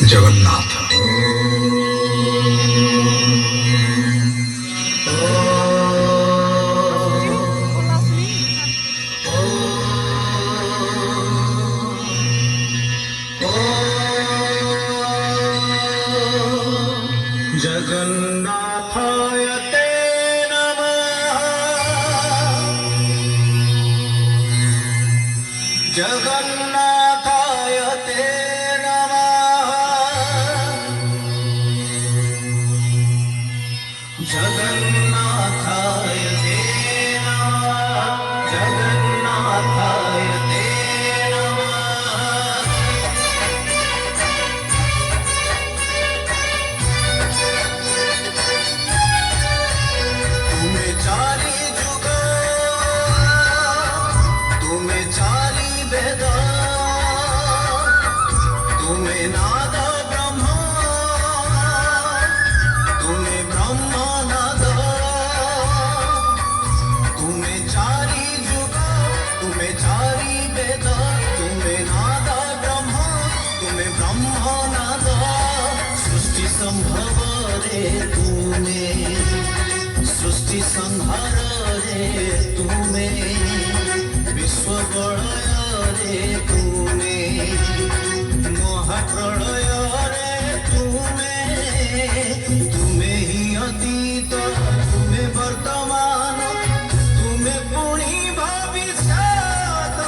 जगन्नाथ। जगन्नाथाय ते नमः। जगन्नाथाय ते नमः। जगन्नाथाय ते नमः। जगन्नाथाय ते नमः। तुम्हें चारी जुग, तुम्हें चारी वेद, तुम्हें नाद ब्रह्म, तुम्हें ब्रह्म नाद। तुम्हें चारी जुग, तुम्हें चारी वेद, तुम्हें नाद ब्रह्म, तुम्हें ब्रह्म नाद। सृष्टि संभव रे तुम्हें, सृष्टि संहार रे तुम्हें, विश्व प्रलय रे तुम्हें, महाप्रलय रे तुम्हें। तुम्हें ही अतीत, तुम्हें वर्तमान, तुम्हें पुणी भविष्यत।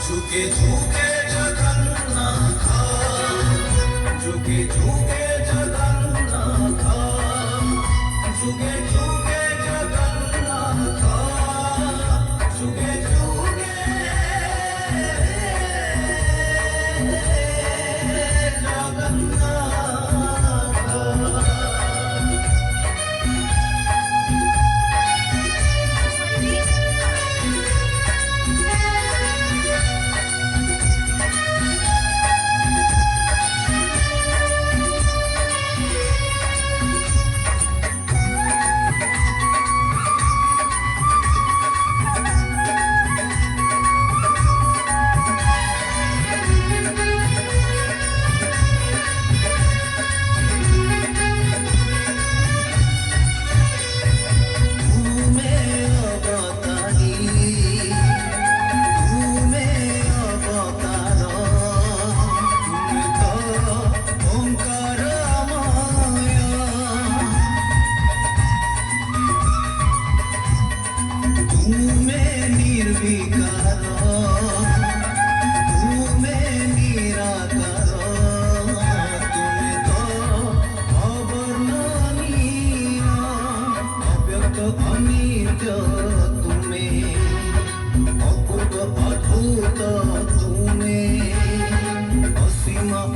झुके झुके जगन्नाथ, झुके झुके जगन्नाथ, झुके झुके जगन्नाथ, झुके झुके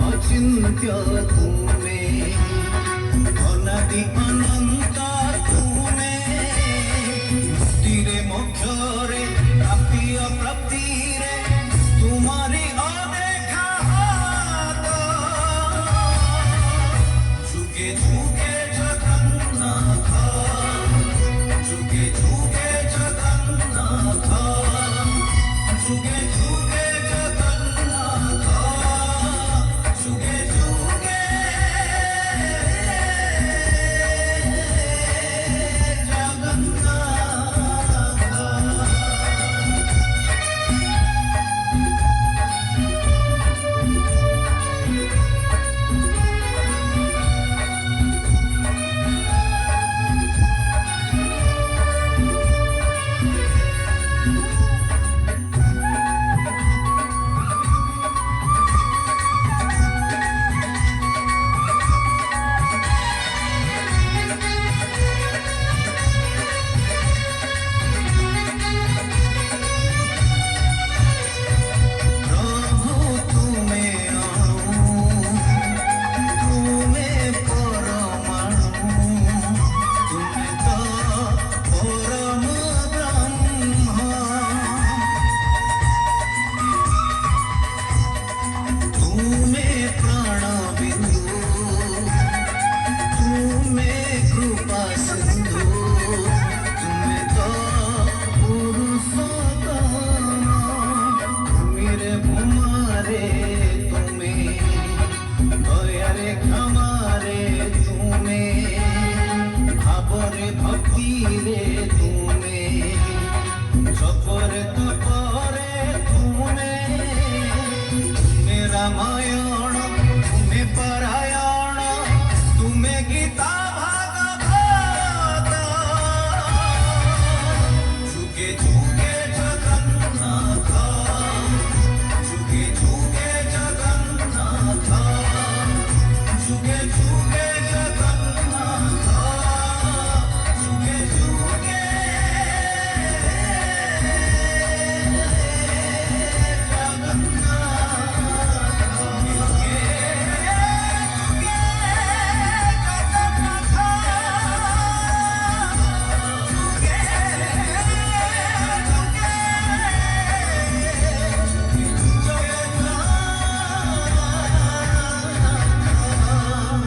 अचिंत्य तुम्हें, अनादि अनंत तुम्हें। मुक्ति रे मोक्ष रे, प्राप्ति अप्राप्ति रे, तुम्हारी अदेखा हाथ। झुके झुके जगन्नाथ, झुके झुके जगन्नाथ, झुके झुके जगन्नाथ, झुके झुके रामायण तुम्हें पराय